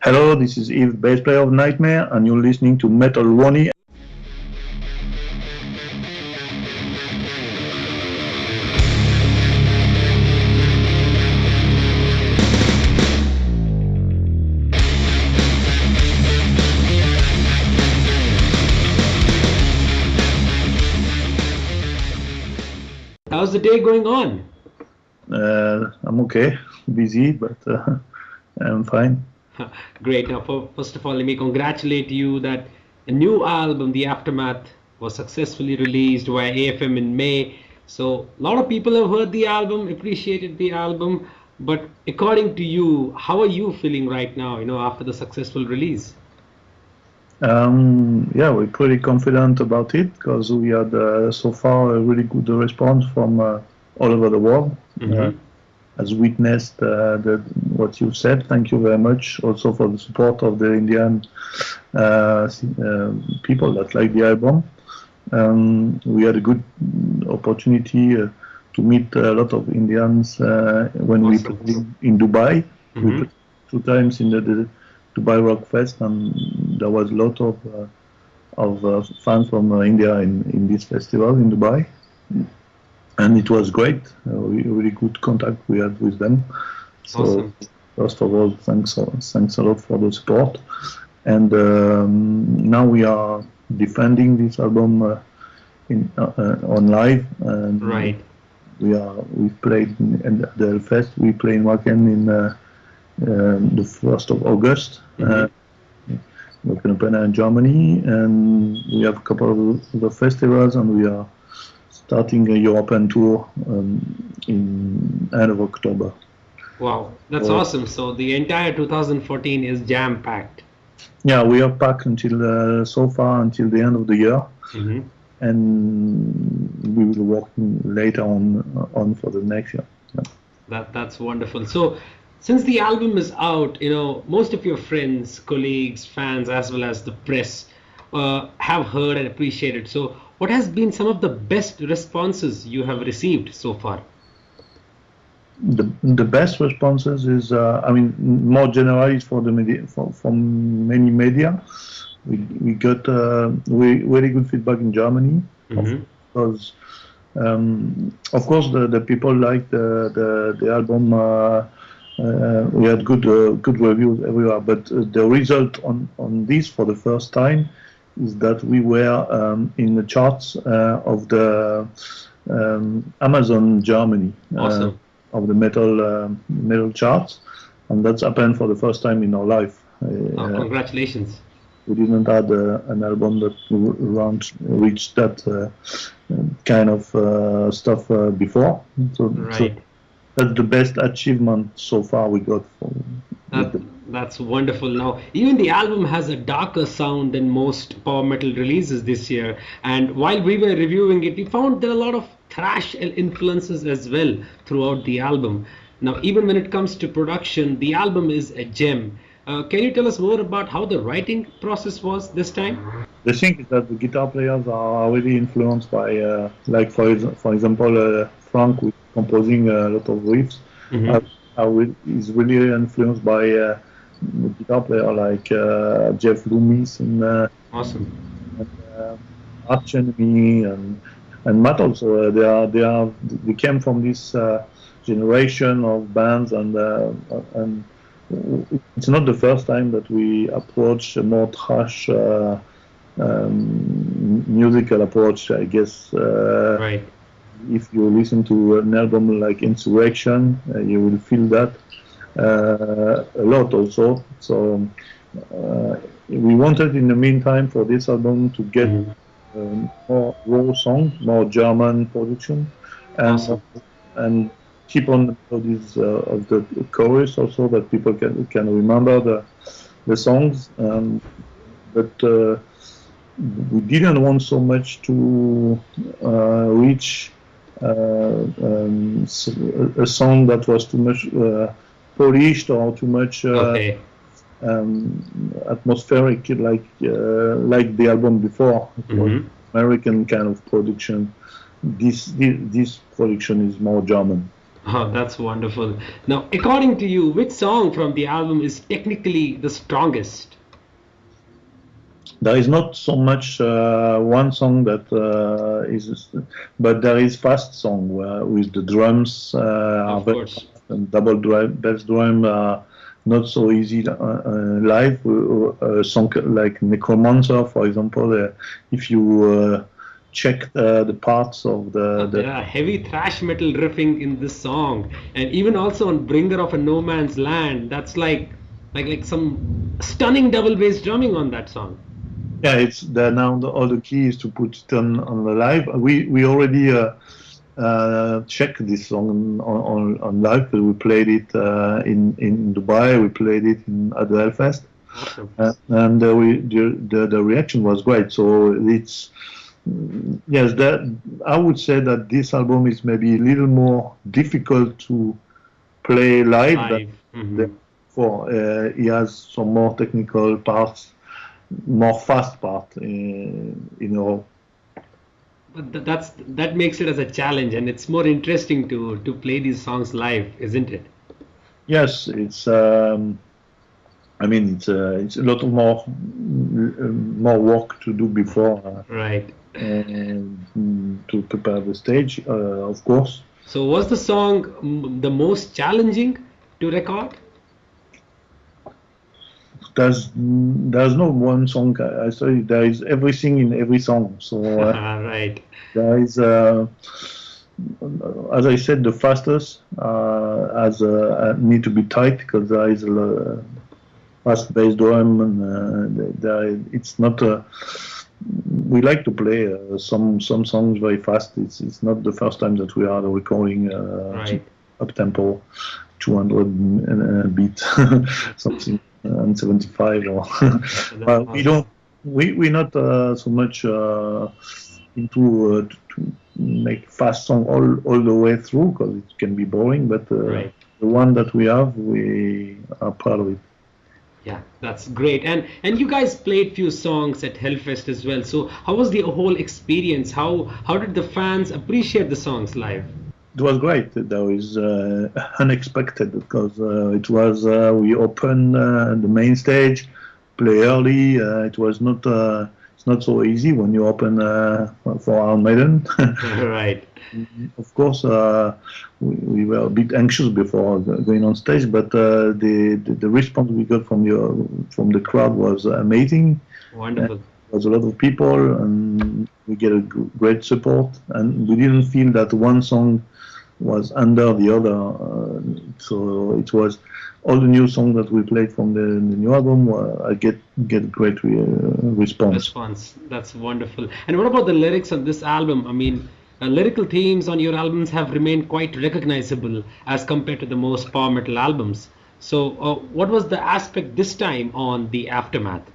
Hello, this is Yves, bass player of Nightmare, and you're listening to Metal Wani. How's the day going on? I'm okay, busy, but I'm fine. Great. Now, first of all, let me congratulate you that a new album, The Aftermath, was successfully released via AFM in May. So, a lot of people have heard the album, appreciated the album. But according to you, how are you feeling right now, after the successful release? Yeah, we're pretty confident about it because we had so far a really good response from all over the world. Has witnessed what you said. Thank you very much also for the support of the Indian people that like the album. We had a good opportunity to meet a lot of Indians when we played in Dubai. We played 2 times in the Dubai Rock Fest, and there was a lot of fans from India in this festival in Dubai. And it was great, really good contact we had with them. So, awesome. First of all, thanks a lot for the support. And now we are defending this album on live. And right. We played in the Hellfest. We play in Wacken in the 1st of August. Wacken Open in Germany, and we have a couple of other festivals, and we are starting a European tour in end of October. Wow, that's awesome. So the entire 2014 is jam-packed. Yeah, we are packed until so far until the end of the year, and we will work later on for the next year. Yeah. That's wonderful. So since the album is out, most of your friends, colleagues, fans, as well as the press have heard and appreciated. So what has been some of the best responses you have received so far? The best responses is, more generally for the media, from many media. We got very good feedback in Germany, because of course the people liked the album. We had good reviews everywhere, but the result on this for the first time is that we were in the charts of the Amazon Germany, awesome. of the metal charts, and that's happened for the first time in our life. Congratulations! We didn't have an album that reached that kind of stuff before. So that's the best achievement so far we got. That's wonderful. Now, even the album has a darker sound than most power metal releases this year. And while we were reviewing it, we found there are a lot of thrash influences as well throughout the album. Now, even when it comes to production, the album is a gem. Can you tell us more about how the writing process was this time? The thing is that the guitar players are really influenced by, like for example, Frank with composing a lot of riffs. Is really influenced by a guitar player like Jeff Loomis and awesome. And Arch Enemy and Matt also. They came from this generation of bands, and it's not the first time that we approach a more thrash musical approach, I guess. Right. If you listen to an album like Insurrection, you will feel that a lot also. So we wanted in the meantime for this album to get more raw song, more German production, and keep on the melodies of the chorus also, that people can remember the songs. But we didn't want so much to reach a song that was too much polished or too much atmospheric, like the album before. It was American kind of production. This production is more German. Oh, that's wonderful. Now, according to you, which song from the album is technically the strongest? There is not so much one song that is, but there is fast song with the drums are Of very course. fast and double drum, bass drum not so easy live. A song like Necromancer, for example, if you check the parts of There are heavy thrash metal riffing in this song, and even also on "Bringer of a No Man's Land." That's like some stunning double bass drumming on that song. yeah, it's there now. All the key is to put it on the live. We already checked this song on live. We played it in Dubai. We played it at the Hellfest, Awesome. and the reaction was great. So it's yes, that I would say that this album is maybe a little more difficult to play live than Live. the before. He has some more technical parts, more fast part, But that makes it as a challenge, and it's more interesting to play these songs live, isn't it? Yes, it's. I mean, it's a lot of more work to do before Right. to prepare the stage, of course. So was the song the most challenging to record? There's no one song. I say there is everything in every song. So Right. there is, as I said, the fastest as need to be tight because there is a fast bass drum and it's not. We like to play some songs very fast. It's not the first time that we are recording Right. up tempo, 200 beat something and 75 or. That's We awesome. don't. We're not so much into to make fast song all the way through because it can be boring. But Right. the one that we have, we are proud of it. Yeah, that's great. And you guys played few songs at Hellfest as well. So how was the whole experience? How did the fans appreciate the songs live? It was great. That was unexpected because it was we opened the main stage, play early. It was not it's not so easy when you open for Iron Maiden. Right. Of course, we were a bit anxious before going on stage, but the response we got from the crowd was amazing. Wonderful. There was a lot of people, and we get a great support. And we didn't feel that one song was under the other. So it was all the new songs that we played from the new album. I get great response. Response. That's wonderful. And what about the lyrics on this album? I mean, lyrical themes on your albums have remained quite recognizable as compared to the most power metal albums. So, what was the aspect this time on the Aftermath?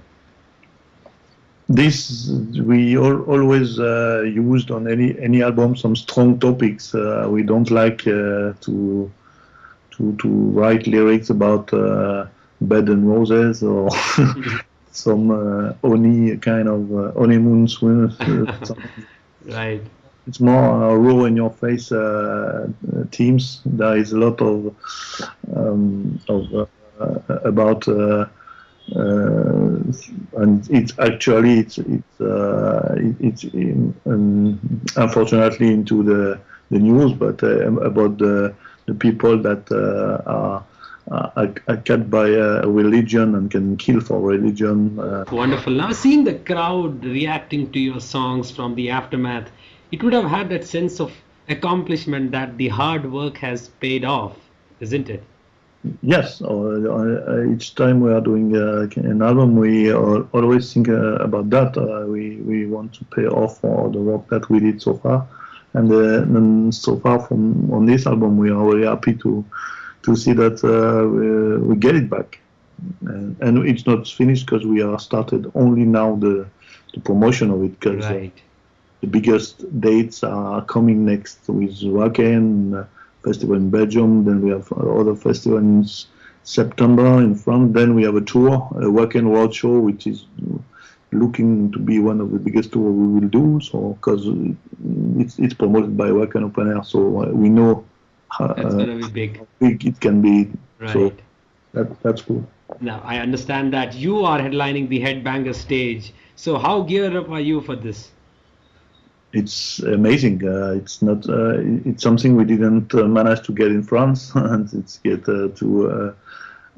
This we always used on any album some strong topics. We don't like to write lyrics about bed and roses or some Oni kind of honeymoon swim. Right. It's more raw in your face themes. There is a lot of about. And it's actually it's unfortunately into the news, but about the people that are cut by a religion and can kill for religion. Wonderful. Now, seeing the crowd reacting to your songs from the Aftermath, it would have had that sense of accomplishment that the hard work has paid off, isn't it? Yes, each time we are doing an album, we always think about that. We want to pay off for the work that we did so far, and so far from on this album, we are very happy to see that we get it back, and it's not finished because we are started only now the promotion of it because Right. the biggest dates are coming next with Wacken festival in Belgium. Then we have other festival in September in France. Then we have a tour, a Wacken World Show, which is looking to be one of the biggest tours we will do. So because it's promoted by Wacken Open Air, so we know That's going to be big. how big it can be. Right. So that's cool. Now, I understand that you are headlining the Headbanger stage. So how geared up are you for this? It's amazing. It's not. It's something we didn't manage to get in France, and it's get to.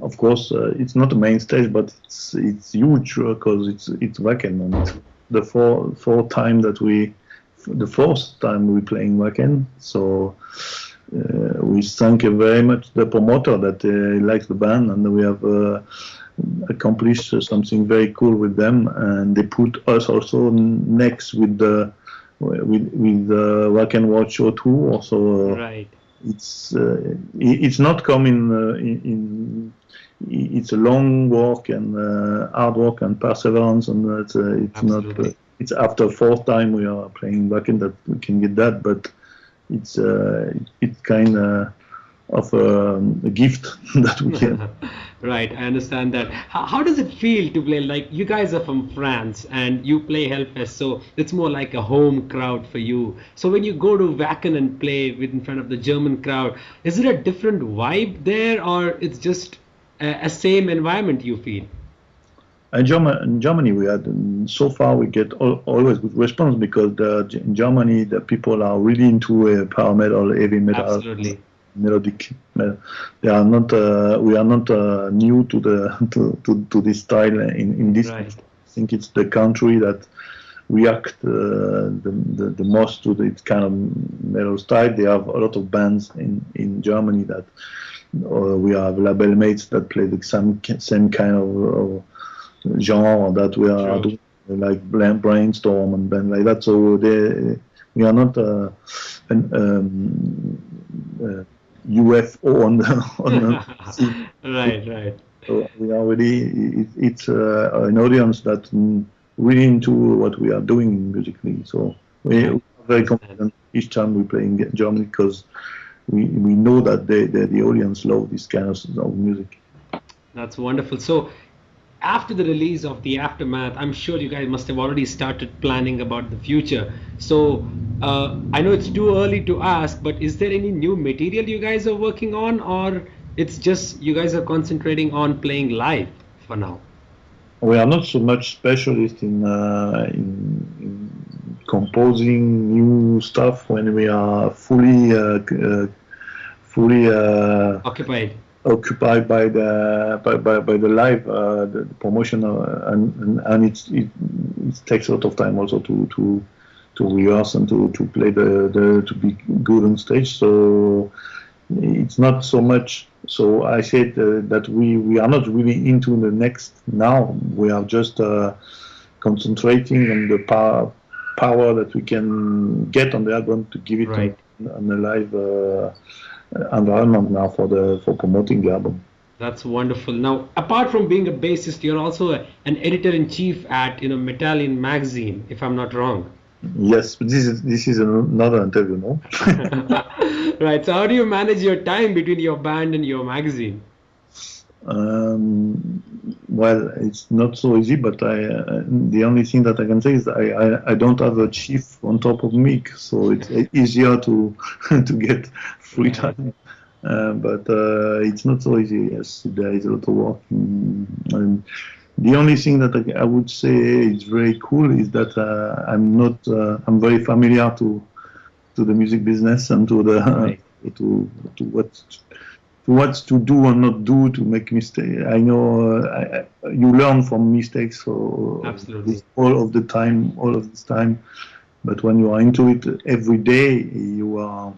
Of course, it's not the main stage, but it's huge because it's Wacken, and it's the fourth time we playing Wacken. So we thank very much the promoter that likes the band, and we have accomplished something very cool with them, and they put us also next with the Wacken World Show Tour. So right. It's not coming in. It's a long work and hard work and perseverance, and it's Absolutely. not. It's after fourth time we are playing Wacken that we can get that, but it's kind of a gift that we can. Right, I understand that. How does it feel to play? Like, you guys are from France and you play Hellfest, so it's more like a home crowd for you. So when you go to Wacken and play in front of the German crowd, is it a different vibe there, or it's just a same environment you feel? In Germany, we had so far we get always good response because in Germany the people are really into power metal, heavy metal. Absolutely. Melodic. They are not. We are not new to the to this style. In this, right. I think it's the country that react the most to this kind of metal style. They have a lot of bands in Germany that we have label mates that play the same kind of genre that we are doing, like Brainstorm and band like that. So we are not UFO on the right. So we are really it's an audience that really into what we are doing musically. So we are very confident each time we play in Germany because we know that the audience love this kind of music. That's wonderful. So after the release of the Aftermath, I'm sure you guys must have already started planning about the future. So I know it's too early to ask, but is there any new material you guys are working on, or it's just you guys are concentrating on playing live for now? We are not so much specialists in composing new stuff when we are fully occupied by the live the promotion and it takes a lot of time also to rehearse and to play to be good on stage. So it's not so much. So I said that we are not really into the next now. We are just concentrating on the power that we can get on the album to give it on the live environment now for promoting the album. That's wonderful. Now, apart from being a bassist, you're also an editor-in-chief at Metallian magazine, if I'm not wrong. Yes, but this is another interview, no? Right. So how do you manage your time between your band and your magazine? Well, it's not so easy, but the only thing that I can say is I don't have a chief on top of me, so it's easier to get free time. But it's not so easy. Yes, there is a lot of work. And the only thing that I would say is very cool is that I'm very familiar to the music business and to the to what to do and not do to make mistakes. I know you learn from mistakes, so absolutely all of this time. But when you are into it every day, you are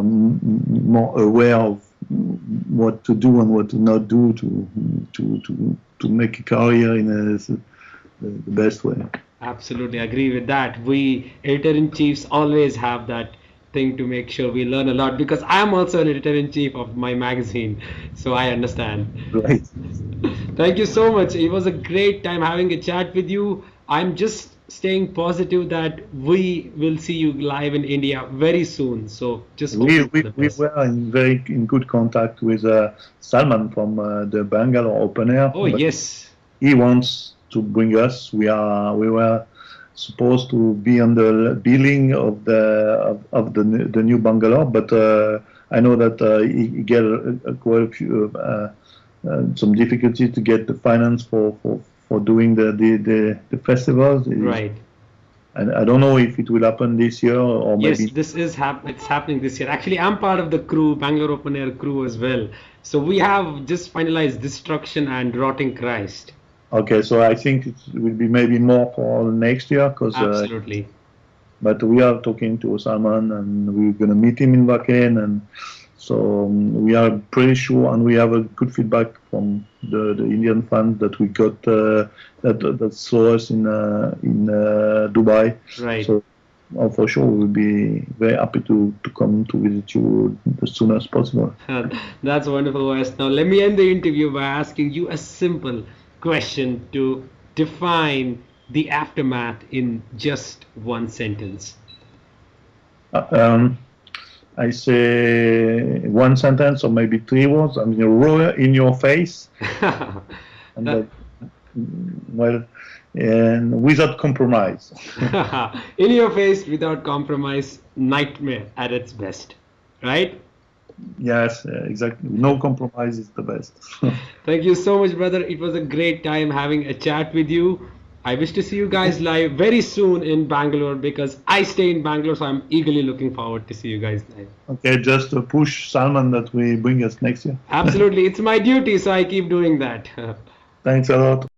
more aware of what to do and what to not do to make a career in the best way. Absolutely agree with that. We editor-in-chiefs always have that thing to make sure we learn a lot, because I am also an editor-in-chief of my magazine, so I understand. Right. Thank you so much. It was a great time having a chat with you. I'm just staying positive that we will see you live in India very soon. So just we were in good contact with Salman from the Bangalore Open Air. Oh yes. He wants to bring us. We were supposed to be on the billing of the new Bangalore, but I know that he get quite a few some difficulty to get the finance for doing the festivals. Right. And I don't know if it will happen this year or maybe. Yes, this is it's happening this year. Actually, I'm part of the crew, Bangalore Open Air crew as well. So we have just finalized Destruction and Rotting Christ. Okay, so I think it will be maybe more for next year, because absolutely. But we are talking to Salman, and we're going to meet him in Wacken, and so we are pretty sure, and we have a good feedback from the Indian fans that we got that saw us in Dubai. Right. So for sure, we'll be very happy to come to visit you as soon as possible. That's wonderful, Wes. Now let me end the interview by asking you a simple question to define the aftermath in just one sentence. I say one sentence or maybe 3 words. I mean, roar in your face, and and without compromise. In your face, without compromise, nightmare at its best, right? Yes, exactly. No compromise is the best. Thank you so much, brother. It was a great time having a chat with you. I wish to see you guys live very soon in Bangalore, because I stay in Bangalore, so I'm eagerly looking forward to see you guys live. Okay, just to push Salman that we bring us next year. Absolutely. It's my duty, so I keep doing that. Thanks a lot.